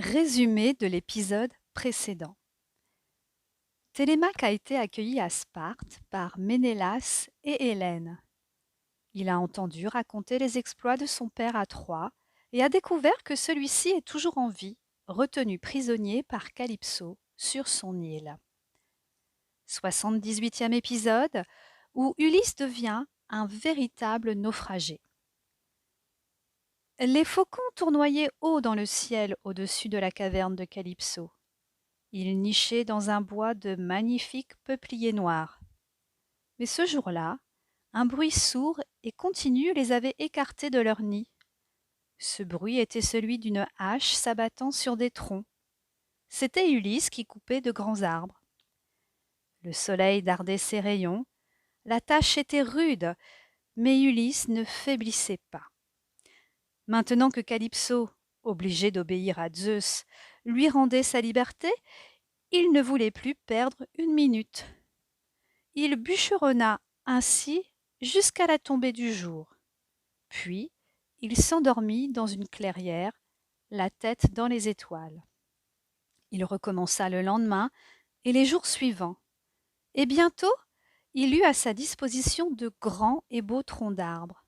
Résumé de l'épisode précédent. Télémaque a été accueilli à Sparte par Ménélas et Hélène. Il a entendu raconter les exploits de son père à Troie et a découvert que celui-ci est toujours en vie, retenu prisonnier par Calypso sur son île. 78e épisode où Ulysse devient un véritable naufragé. Les faucons tournoyaient haut dans le ciel au-dessus de la caverne de Calypso. Ils nichaient dans un bois de magnifiques peupliers noirs. Mais ce jour-là, un bruit sourd et continu les avait écartés de leur nid. Ce bruit était celui d'une hache s'abattant sur des troncs. C'était Ulysse qui coupait de grands arbres. Le soleil dardait ses rayons. La tâche était rude, mais Ulysse ne faiblissait pas. Maintenant que Calypso, obligé d'obéir à Zeus, lui rendait sa liberté, il ne voulait plus perdre une minute. Il bûcheronna ainsi jusqu'à la tombée du jour. Puis il s'endormit dans une clairière, la tête dans les étoiles. Il recommença le lendemain et les jours suivants. Et bientôt, il eut à sa disposition de grands et beaux troncs d'arbres.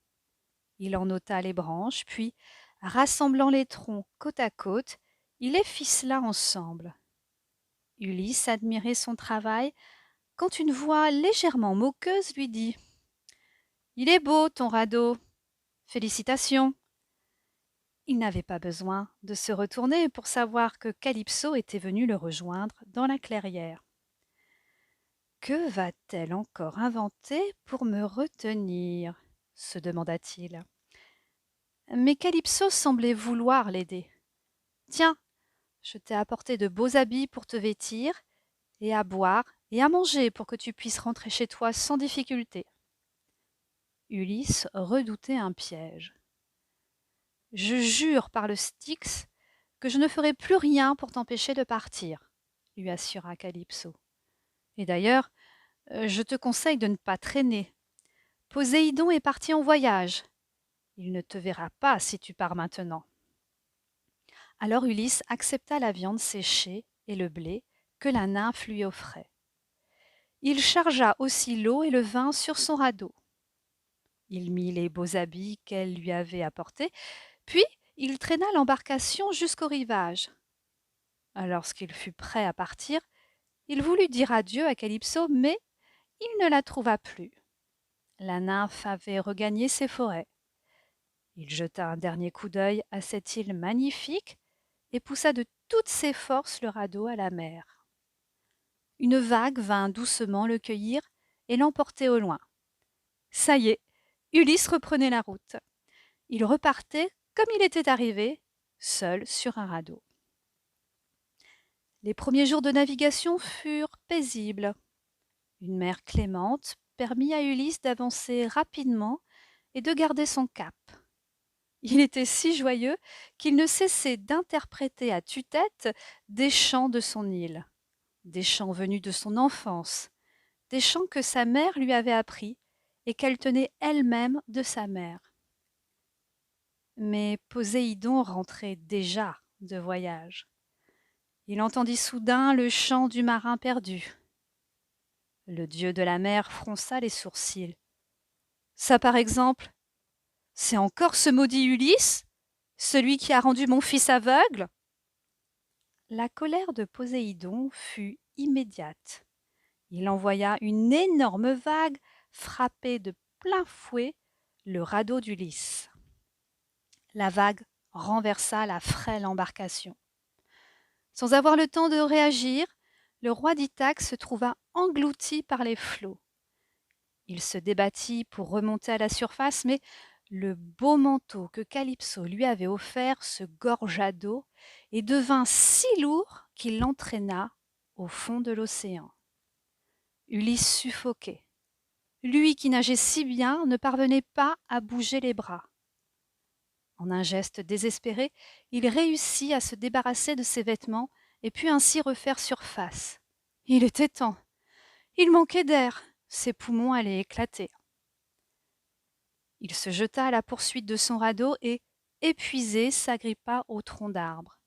Il en ôta les branches, puis, rassemblant les troncs côte à côte, il les ficela ensemble. Ulysse admirait son travail quand une voix légèrement moqueuse lui dit: Il est beau, ton radeau. Félicitations. Il n'avait pas besoin de se retourner pour savoir que Calypso était venu le rejoindre dans la clairière. Que va-t-elle encore inventer pour me retenir? Se demanda-t-il. Mais Calypso semblait vouloir l'aider. Tiens, je t'ai apporté de beaux habits pour te vêtir, et à boire et à manger pour que tu puisses rentrer chez toi sans difficulté. Ulysse redoutait un piège. Je jure par le Styx que je ne ferai plus rien pour t'empêcher de partir, lui assura Calypso. Et d'ailleurs, je te conseille de ne pas traîner. Poséidon est parti en voyage. Il ne te verra pas si tu pars maintenant. Alors Ulysse accepta la viande séchée et le blé que la nymphe lui offrait. Il chargea aussi l'eau et le vin sur son radeau. Il mit les beaux habits qu'elle lui avait apportés, puis il traîna l'embarcation jusqu'au rivage. Lorsqu'il fut prêt à partir, il voulut dire adieu à Calypso, mais il ne la trouva plus. La nymphe avait regagné ses forêts. Il jeta un dernier coup d'œil à cette île magnifique et poussa de toutes ses forces le radeau à la mer. Une vague vint doucement le cueillir et l'emporter au loin. Ça y est, Ulysse reprenait la route. Il repartait comme il était arrivé, seul sur un radeau. Les premiers jours de navigation furent paisibles. Une mer clémente permit à Ulysse d'avancer rapidement et de garder son cap. Il était si joyeux qu'il ne cessait d'interpréter à tue-tête des chants de son île, des chants venus de son enfance, des chants que sa mère lui avait appris et qu'elle tenait elle-même de sa mère. Mais Poséidon rentrait déjà de voyage. Il entendit soudain le chant du marin perdu. Le dieu de la mer fronça les sourcils. Ça, par exemple, c'est encore ce maudit Ulysse, celui qui a rendu mon fils aveugle? La colère de Poséidon fut immédiate. Il envoya une énorme vague frapper de plein fouet le radeau d'Ulysse. La vague renversa la frêle embarcation. Sans avoir le temps de réagir, le roi d'Ithaque se trouva englouti par les flots. Il se débattit pour remonter à la surface, mais le beau manteau que Calypso lui avait offert se gorgea d'eau et devint si lourd qu'il l'entraîna au fond de l'océan. Ulysse suffoquait. Lui qui nageait si bien ne parvenait pas à bouger les bras. En un geste désespéré, il réussit à se débarrasser de ses vêtements et put ainsi refaire surface. Il était temps. Il manquait d'air. Ses poumons allaient éclater. Il se jeta à la poursuite de son radeau et, épuisé, s'agrippa au tronc d'arbre.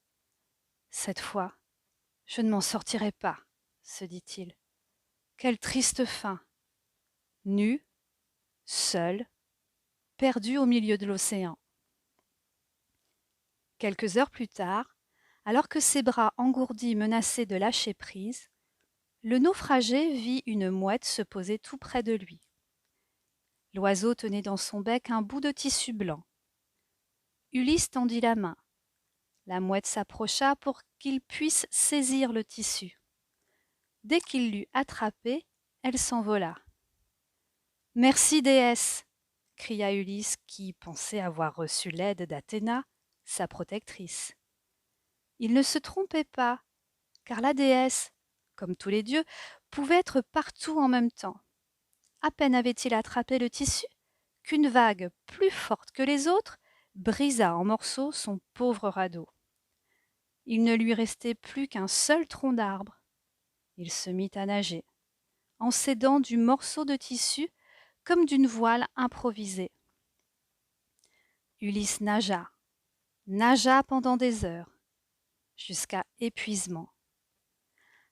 Cette fois, je ne m'en sortirai pas, se dit-il. Quelle triste fin! Nu, seul, perdu au milieu de l'océan. Quelques heures plus tard, alors que ses bras engourdis menaçaient de lâcher prise, le naufragé vit une mouette se poser tout près de lui. L'oiseau tenait dans son bec un bout de tissu blanc. Ulysse tendit la main. La mouette s'approcha pour qu'il puisse saisir le tissu. Dès qu'il l'eut attrapé, elle s'envola. « Merci, déesse !» cria Ulysse, qui pensait avoir reçu l'aide d'Athéna, sa protectrice. Il ne se trompait pas, car la déesse, comme tous les dieux, pouvait être partout en même temps. À peine avait-il attrapé le tissu qu'une vague plus forte que les autres brisa en morceaux son pauvre radeau. Il ne lui restait plus qu'un seul tronc d'arbre. Il se mit à nager, en s'aidant du morceau de tissu comme d'une voile improvisée. Ulysse nagea pendant des heures, jusqu'à épuisement.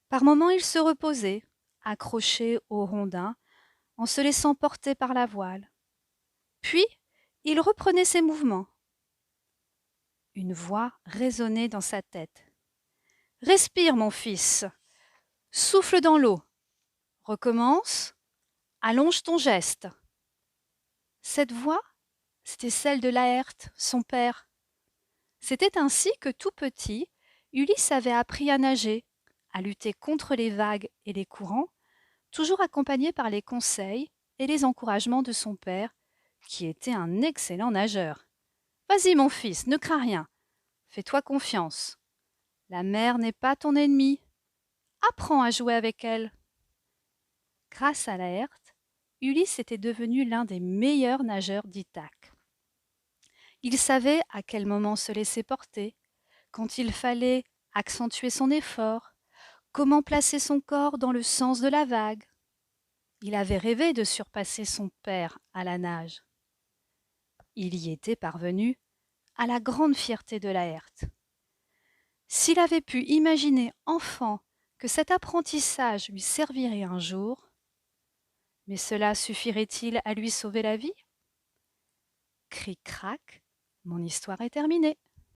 Par moments il se reposait, accroché aux rondins, en se laissant porter par la voile. Puis il reprenait ses mouvements. Une voix résonnait dans sa tête. « Respire, mon fils. Souffle dans l'eau. Recommence. Allonge ton geste. » Cette voix, c'était celle de Laërte, son père. C'était ainsi que tout petit, Ulysse avait appris à nager, à lutter contre les vagues et les courants, toujours accompagné par les conseils et les encouragements de son père, qui était un excellent nageur. « Vas-y, mon fils, ne crains rien. Fais-toi confiance. La mer n'est pas ton ennemi. Apprends à jouer avec elle. » Grâce à Laërte, Ulysse était devenu l'un des meilleurs nageurs d'Ithaque. Il savait à quel moment se laisser porter, quand il fallait accentuer son effort, comment placer son corps dans le sens de la vague. Il avait rêvé de surpasser son père à la nage. Il y était parvenu à la grande fierté de Laërte. S'il avait pu imaginer enfant que cet apprentissage lui servirait un jour, mais cela suffirait-il à lui sauver la vie ? Cric-crac, mon histoire est terminée.